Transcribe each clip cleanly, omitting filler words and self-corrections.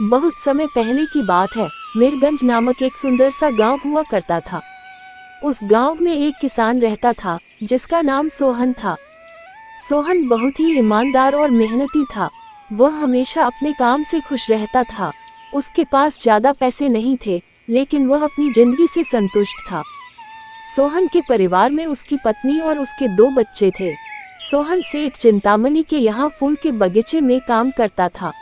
बहुत समय पहले की बात है। मीरगंज नामक एक सुंदर सा गांव हुआ करता था। उस गांव में एक किसान रहता था जिसका नाम सोहन था। सोहन बहुत ही ईमानदार और मेहनती था। वह हमेशा अपने काम से खुश रहता था। उसके पास ज्यादा पैसे नहीं थे, लेकिन वह अपनी जिंदगी से संतुष्ट था। सोहन के परिवार में उसकी पत्नी और उसके 2 बच्चे थे। सोहन सेठ चिंतामणि के यहाँ फूल के बगीचे में काम करता था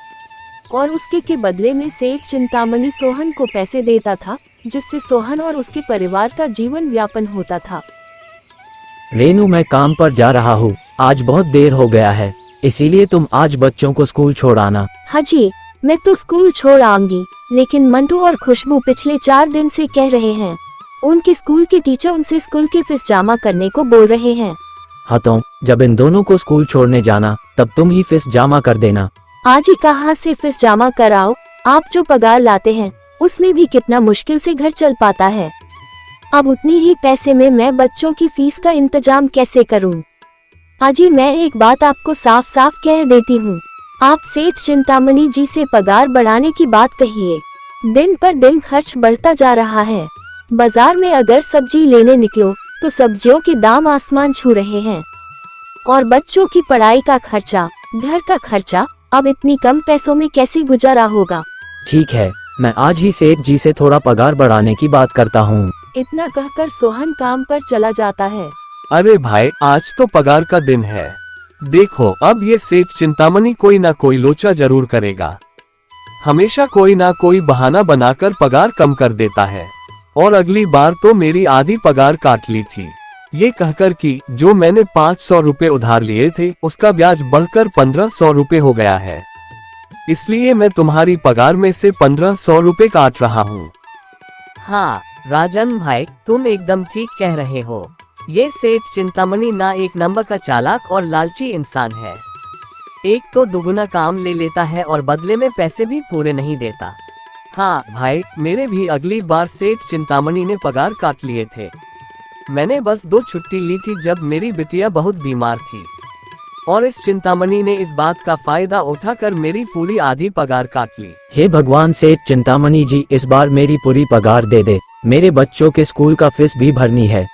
और उसके के बदले में सेठ चिंतामणि सोहन को पैसे देता था, जिससे सोहन और उसके परिवार का जीवन यापन होता था। रेनू, मैं काम पर जा रहा हूँ। आज बहुत देर हो गया है, इसीलिए तुम आज बच्चों को स्कूल छोड़ आना। हाँ जी, मैं तो स्कूल छोड़ आऊंगी, लेकिन मंटू और खुशबू पिछले 4 दिन से कह रहे हैं। उनके स्कूल के टीचर उनसे स्कूल की फीस जमा करने को बोल रहे हैं। हाँ तो जब इन दोनों को स्कूल छोड़ने जाना तब तुम ही फीस जमा कर देना। आज ही कहाँ से फीस जमा कराओ? आप जो पगार लाते हैं उसमें भी कितना मुश्किल से घर चल पाता है। अब उतनी ही पैसे में मैं बच्चों की फीस का इंतजाम कैसे करूं? अजी, मैं एक बात आपको साफ साफ कह देती हूँ, आप सेठ चिंतामणि जी से पगार बढ़ाने की बात कहिए। दिन पर दिन खर्च बढ़ता जा रहा है। बाजार में अगर सब्जी लेने निकलो तो सब्जियों के दाम आसमान छू रहे हैं, और बच्चों की पढ़ाई का खर्चा, घर का खर्चा, अब इतनी कम पैसों में कैसे गुजारा होगा? ठीक है, मैं आज ही सेठ जी से थोड़ा पगार बढ़ाने की बात करता हूँ। इतना कहकर सोहन काम पर चला जाता है। अरे भाई, आज तो पगार का दिन है। देखो, अब ये सेठ चिंतामणि कोई ना कोई लोचा जरूर करेगा। हमेशा कोई ना कोई बहाना बनाकर पगार कम कर देता है, और अगली बार तो मेरी आधी पगार काट ली थी, ये कहकर कि जो मैंने 500 रुपए उधार लिए थे उसका ब्याज बढ़कर 1500 रुपए हो गया है, इसलिए मैं तुम्हारी पगार में से 1500 रुपए काट रहा हूँ। हाँ राजन भाई, तुम एकदम ठीक कह रहे हो। ये सेठ चिंतामणि ना एक नंबर का चालाक और लालची इंसान है। एक तो दुगुना काम ले लेता है और बदले में पैसे भी पूरे नहीं देता। हाँ भाई, मेरे भी अगली बार सेठ चिंतामणि ने पगार काट लिए थे। मैंने बस 2 छुट्टी ली थी जब मेरी बिटिया बहुत बीमार थी, और इस चिंतामणि ने इस बात का फायदा उठाकर मेरी पूरी आधी पगार काट ली। हे भगवान, सेठ चिंतामणि जी इस बार मेरी पूरी पगार दे दे। मेरे बच्चों के स्कूल का फीस भी भरनी है।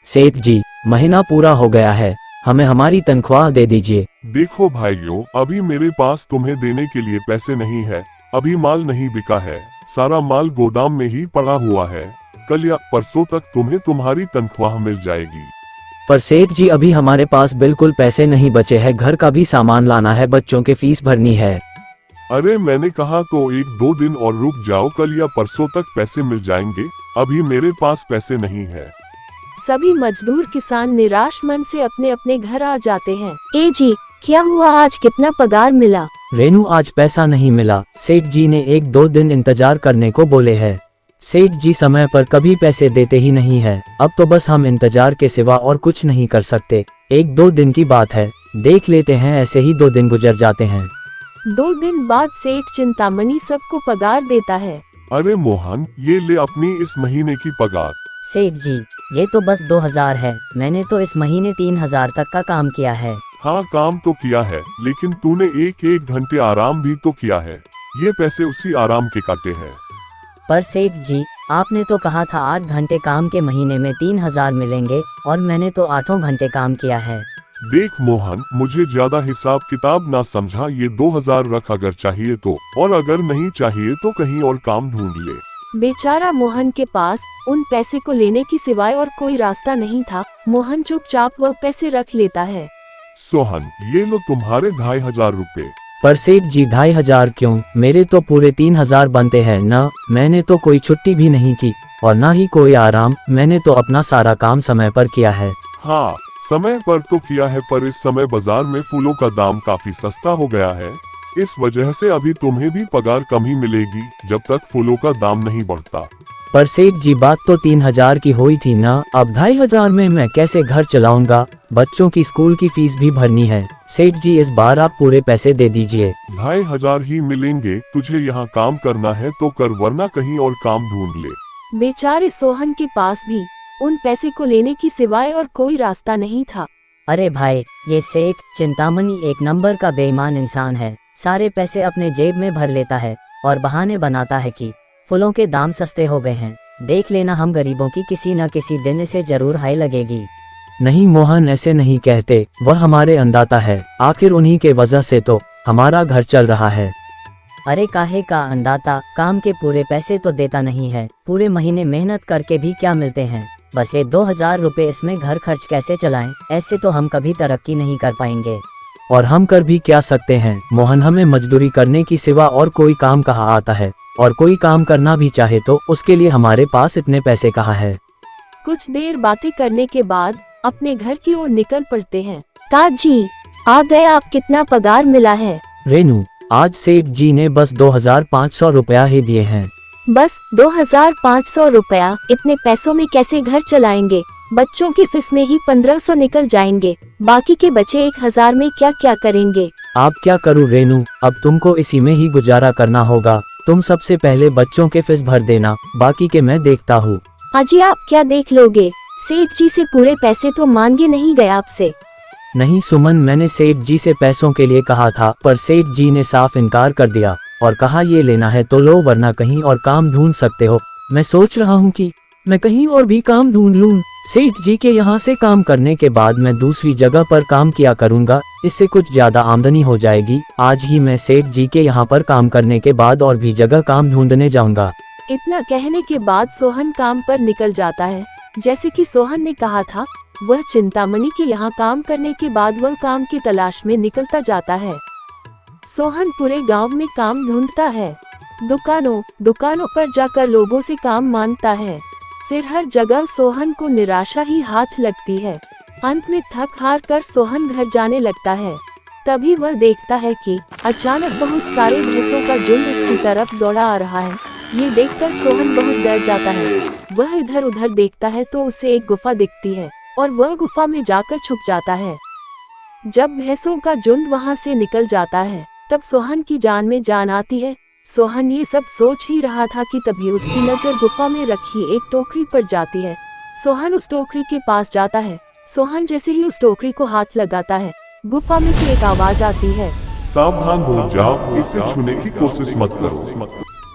सेठ जी, महीना पूरा हो गया है, हमें हमारी तनख्वाह दे दीजिए। देखो भाइयों, अभी मेरे पास तुम्हें देने के लिए पैसे नहीं है। अभी माल नहीं बिका है, सारा माल गोदाम में ही पड़ा हुआ है। कल या परसों तक तुम्हें तुम्हारी तनख्वाह मिल जाएगी। पर सेठ जी, अभी हमारे पास बिल्कुल पैसे नहीं बचे हैं। घर का भी सामान लाना है, बच्चों के फीस भरनी है। अरे मैंने कहा तो 1-2 दिन और रुक जाओ, कल या परसों तक पैसे मिल जाएंगे। अभी मेरे पास पैसे नहीं है। सभी मजदूर किसान निराश मन से अपने अपने घर आ जाते हैं। ए जी, क्या हुआ? आज कितना पगार मिला? रेनू, आज पैसा नहीं मिला। सेठ जी ने 1-2 दिन इंतजार करने को बोले हैं। सेठ जी समय पर कभी पैसे देते ही नहीं है। अब तो बस हम इंतजार के सिवा और कुछ नहीं कर सकते। 1-2 दिन की बात है, देख लेते हैं। ऐसे ही 2 दिन गुजर जाते हैं। 2 दिन बाद सेठ चिंतामणि सबको पगार देता है। अरे मोहन, ये ले अपनी इस महीने की पगार। सेठ जी, ये तो बस 2000 है। मैंने तो इस महीने 3000 तक का काम किया है। हाँ, काम तो किया है, लेकिन तूने 1-1 घंटे आराम भी तो किया है। ये पैसे उसी आराम के काटे हैं। पर सेठ जी, आपने तो कहा था 8 घंटे काम के महीने में 3000 मिलेंगे, और मैंने तो 8 घंटे काम किया है। देख मोहन, मुझे ज्यादा हिसाब किताब ना समझा। ये 2000 रख अगर चाहिए तो, और अगर नहीं चाहिए तो कहीं और काम ढूंढ ले। बेचारा मोहन के पास उन पैसे को लेने की सिवाय और कोई रास्ता नहीं था। मोहन चुपचाप वह पैसे रख लेता है। सोहन, ये लो तुम्हारे 2500 रुपए। पर सेठ जी, 2500 क्यों? मेरे तो पूरे 3000 बनते हैं ना। मैंने तो कोई छुट्टी भी नहीं की और ना ही कोई आराम। मैंने तो अपना सारा काम समय पर किया है। हाँ, समय पर तो किया है, पर इस समय बाजार में फूलों का दाम काफी सस्ता हो गया है। इस वजह से अभी तुम्हें भी पगार कम ही मिलेगी, जब तक फूलों का दाम नहीं बढ़ता। पर सेठ जी, बात तो 3000 की हुई थी ना। अब 2500 में मैं कैसे घर चलाऊंगा? बच्चों की स्कूल की फीस भी भरनी है। सेठ जी, इस बार आप पूरे पैसे दे दीजिए। 2500 ही मिलेंगे। तुझे यहाँ काम करना है तो कर, वरना कहीं और काम ढूंढ ले। बेचारे सोहन के पास भी उन पैसे को लेने की सिवाय और कोई रास्ता नहीं था। अरे भाई, ये सेठ चिंतामणि एक नंबर का बेईमान इंसान है। सारे पैसे अपने जेब में भर लेता है और बहाने बनाता है कि फूलों के दाम सस्ते हो गए हैं। देख लेना, हम गरीबों की किसी न किसी दिन इसे जरूर हाय लगेगी। नहीं मोहन, ऐसे नहीं कहते, वह हमारे अन्नदाता है, आखिर उन्हीं के वजह से तो हमारा घर चल रहा है। अरे काहे का अन्नदाता, काम के पूरे पैसे तो देता नहीं है। पूरे महीने मेहनत करके भी क्या मिलते हैं, बस ये 2000 रुपए, इसमें घर खर्च कैसे चलाएं? ऐसे तो हम कभी तरक्की नहीं कर पाएंगे। और हम कर भी क्या सकते हैं मोहन, हमें मजदूरी करने की सिवा और कोई काम कहाँ आता है, और कोई काम करना भी चाहे तो उसके लिए हमारे पास इतने पैसे कहाँ है। कुछ देर बातें करने के बाद अपने घर की ओर निकल पड़ते हैं। काजी आ गए, आप कितना पगार मिला है? रेनू, आज सेठ जी ने बस 2500 रुपया ही दिए हैं। बस 2500 रुपया? इतने पैसों में कैसे घर चलाएंगे? बच्चों की फीस में ही 1500 निकल जाएंगे, बाकी के बचे 1000 में क्या क्या करेंगे? आप क्या करूँ रेनू, अब तुमको इसी में ही गुजारा करना होगा। तुम सबसे पहले बच्चों के फीस भर देना, बाकी के मैं देखता हूँ। अजी आप क्या देख लोगे? सेठ जी से पूरे पैसे तो मांगे नहीं गए आपसे। नहीं सुमन, मैंने सेठ जी से पैसों के लिए कहा था, पर सेठ जी ने साफ इनकार कर दिया और कहा ये लेना है तो लो, वरना कहीं और काम ढूंढ सकते हो। मैं सोच रहा हूँ कि मैं कहीं और भी काम ढूंढ लूँ। सेठ जी के यहाँ से काम करने के बाद मैं दूसरी जगह पर काम किया करूँगा, इससे कुछ ज्यादा आमदनी हो जाएगी। आज ही मैं सेठ जी के यहाँ पर काम करने के बाद और भी जगह काम ढूंढने जाऊँगा। इतना कहने के बाद सोहन काम पर निकल जाता है। जैसे कि सोहन ने कहा था, वह चिंतामणि के यहाँ काम करने के बाद वह काम की तलाश में निकलता जाता है। सोहन पूरे गांव में काम ढूंढता है, दुकानों पर जाकर लोगों से काम मांगता है। फिर हर जगह सोहन को निराशा ही हाथ लगती है। अंत में थक हार कर सोहन घर जाने लगता है। तभी वह देखता है कि अचानक बहुत सारे भैंसों का झुंड उसकी तरफ दौड़ा आ रहा है। ये देखकर सोहन बहुत डर जाता है। वह इधर उधर देखता है तो उसे एक गुफा दिखती है और वह गुफा में जाकर छुप जाता है। जब भैंसों का झुंड वहां से निकल जाता है, तब सोहन की जान में जान आती है। सोहन ये सब सोच ही रहा था कि तभी उसकी नजर गुफा में रखी एक टोकरी पर जाती है। सोहन उस टोकरी के पास जाता है। सोहन जैसे ही उस टोकरी को हाथ लगाता है, गुफा में से एक आवाज आती है, सावधान हो जाओ, इसे छूने की कोशिश मत करो।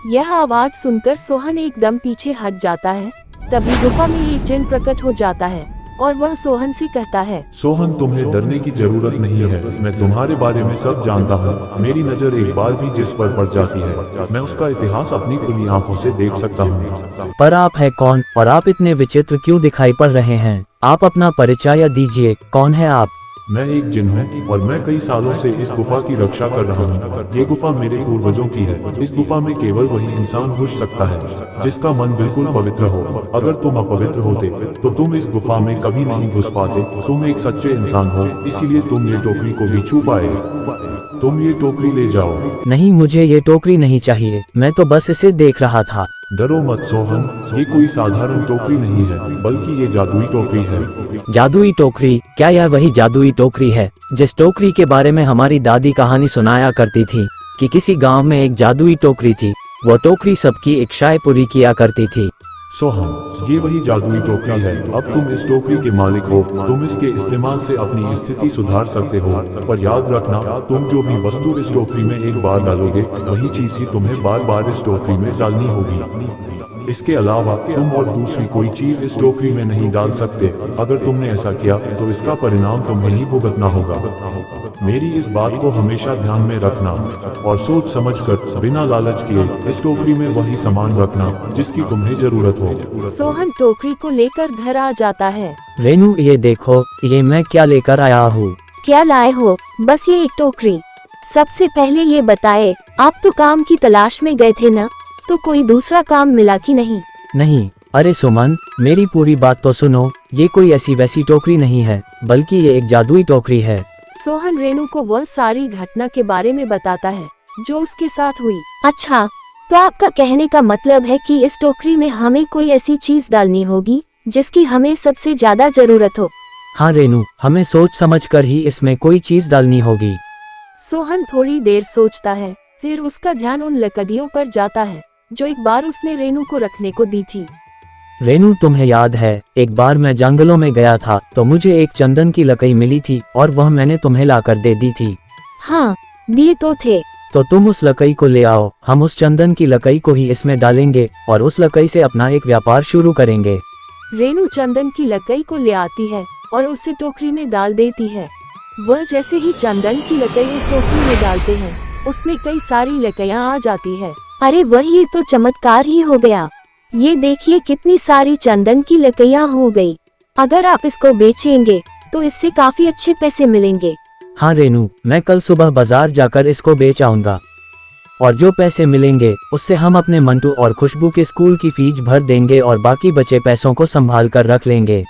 यह आवाज सुनकर सोहन एकदम पीछे हट जाता है। तभी गुफा में एक जिन प्रकट हो जाता है और वह सोहन से कहता है, सोहन, तुम्हें डरने की जरूरत नहीं है। मैं तुम्हारे बारे में सब जानता हूँ। मेरी नजर एक बार भी जिस पर पड़ जाती है, मैं उसका इतिहास अपनी खुली आंखों से देख सकता हूँ। पर आप है कौन और आप इतने विचित्र क्यों दिखाई पड़ रहे हैं? आप अपना परिचय दीजिए, कौन है आप? मैं एक जिन हूँ और मैं कई सालों से इस गुफा की रक्षा कर रहा हूँ। ये गुफा मेरे पूर्वजों की है। इस गुफा में केवल वही इंसान घुस सकता है जिसका मन बिल्कुल पवित्र हो। अगर तुम अपवित्र होते तो तुम इस गुफा में कभी नहीं घुस पाते। तुम एक सच्चे इंसान हो, इसीलिए तुम ये टोकरी को भी छू पाए। तुम ये टोकरी ले जाओ। नहीं, मुझे ये टोकरी नहीं चाहिए, मैं तो बस इसे देख रहा था। डरो मत सोहन, ये कोई साधारण टोकरी नहीं है, बल्कि ये जादुई टोकरी है। जादुई टोकरी? क्या यह वही जादुई टोकरी है जिस टोकरी के बारे में हमारी दादी कहानी सुनाया करती थी कि किसी गांव में एक जादुई टोकरी थी, वो टोकरी सबकी इच्छाएं पूरी किया करती थी? सोहन, ये वही जादुई टोकरी है। अब तुम इस टोकरी के मालिक हो। तुम इसके इस्तेमाल से अपनी स्थिति सुधार सकते हो, पर याद रखना, तुम जो भी वस्तु इस टोकरी में एक बार डालोगे, वही चीज ही तुम्हें बार बार इस टोकरी में डालनी होगी। इसके अलावा तुम और दूसरी कोई चीज इस टोकरी में नहीं डाल सकते। अगर तुमने ऐसा किया तो इसका परिणाम तुम्हें ही भुगतना होगा। मेरी इस बात को हमेशा ध्यान में रखना और सोच समझकर बिना लालच किए इस टोकरी में वही सामान रखना जिसकी तुम्हें जरूरत हो। सोहन टोकरी को लेकर घर आ जाता है। रेनू, ये देखो, ये मैं क्या लेकर आया हूँ। क्या लाए हो? बस ये एक टोकरी। सबसे पहले ये बताए, आप तो काम की तलाश में गए थे ना, तो कोई दूसरा काम मिला कि नहीं? नहीं, अरे सुमन, मेरी पूरी बात तो सुनो। ये कोई ऐसी वैसी टोकरी नहीं है, बल्कि ये एक जादुई टोकरी है। सोहन रेनू को वह सारी घटना के बारे में बताता है जो उसके साथ हुई। अच्छा, तो आपका कहने का मतलब है कि इस टोकरी में हमें कोई ऐसी चीज डालनी होगी जिसकी हमें सबसे ज्यादा जरूरत हो? हाँ रेनू, हमें सोच समझ कर ही इसमें कोई चीज डालनी होगी। सोहन थोड़ी देर सोचता है, फिर उसका ध्यान उन लकड़ियों पर जाता है जो एक बार उसने रेनू को रखने को दी थी। रेनू, तुम्हें याद है एक बार मैं जंगलों में गया था तो मुझे एक चंदन की लकड़ी मिली थी और वह मैंने तुम्हें लाकर दे दी थी। हाँ, दिए तो थे। तो तुम उस लकड़ी को ले आओ, हम उस चंदन की लकड़ी को ही इसमें डालेंगे और उस लकड़ी से अपना एक व्यापार शुरू करेंगे। रेनू चंदन की लकड़ी को ले आती है और उसे टोकरी में डाल देती है। वह जैसे ही चंदन की लकड़ी उस टोकरी में डालते हैं, उसमें कई सारी लकड़ियाँ आ जाती है। अरे वह, ये तो चमत्कार ही हो गया। ये देखिए कितनी सारी चंदन की लकड़ियाँ हो गई। अगर आप इसको बेचेंगे तो इससे काफी अच्छे पैसे मिलेंगे। हाँ रेनू, मैं कल सुबह बाजार जाकर इसको बेच आऊंगा और जो पैसे मिलेंगे उससे हम अपने मंटू और खुशबू के स्कूल की फीस भर देंगे और बाकी बचे पैसों को संभाल कर रख लेंगे।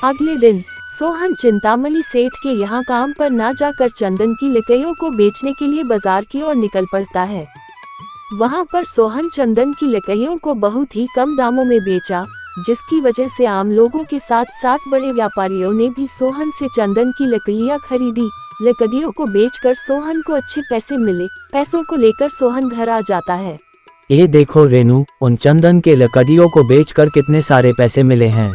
अगले दिन सोहन चिंतामणि सेठ के यहाँ काम पर ना जाकर चंदन की लकड़ियों को बेचने के लिए बाजार की ओर निकल पड़ता है। वहाँ पर सोहन चंदन की लकड़ियों को बहुत ही कम दामों में बेचा, जिसकी वजह से आम लोगों के साथ साथ बड़े व्यापारियों ने भी सोहन से चंदन की लकड़ियाँ खरीदी। लकड़ियों को बेचकर सोहन को अच्छे पैसे मिले। पैसों को लेकर सोहन घर आ जाता है। ये देखो रेनू, उन चंदन के लकड़ियों को बेचकर कितने सारे पैसे मिले हैं।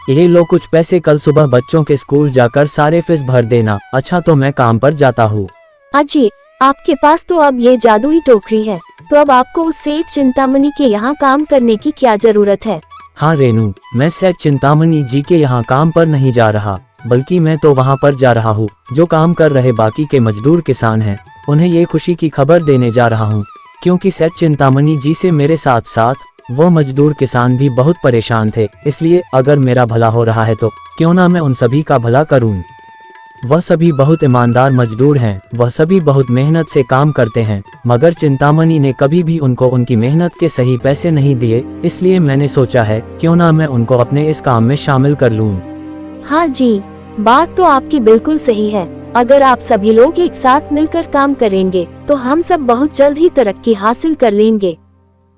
ये लो कुछ पैसे, कल सुबह बच्चों के स्कूल जाकर सारे फीस भर देना। अच्छा, तो मैं काम पर जाता हूँ। अजी, आपके पास तो अब ये जादुई टोकरी है, तो अब आपको उस सेठ चिंतामणि के यहाँ काम करने की क्या जरूरत है? हाँ रेनू, मैं सेठ चिंतामणि जी के यहाँ काम पर नहीं जा रहा, बल्कि मैं तो वहाँ पर जा रहा हूँ जो काम कर रहे बाकी के मजदूर किसान हैं। उन्हें ये खुशी की खबर देने जा रहा हूँ, क्योंकि सेठ चिंतामणि जी से मेरे साथ साथ वो मजदूर किसान भी बहुत परेशान थे। इसलिए अगर मेरा भला हो रहा है तो क्यों ना मैं उन सभी का भला करूँ। वह सभी बहुत ईमानदार मजदूर हैं, वह सभी बहुत मेहनत से काम करते हैं, मगर चिंतामणि ने कभी भी उनको उनकी मेहनत के सही पैसे नहीं दिए। इसलिए मैंने सोचा है क्यों ना मैं उनको अपने इस काम में शामिल कर लूँ। हाँ जी, बात तो आपकी बिल्कुल सही है। अगर आप सभी लोग एक साथ मिलकर काम करेंगे तो हम सब बहुत जल्द ही तरक्की हासिल कर लेंगे।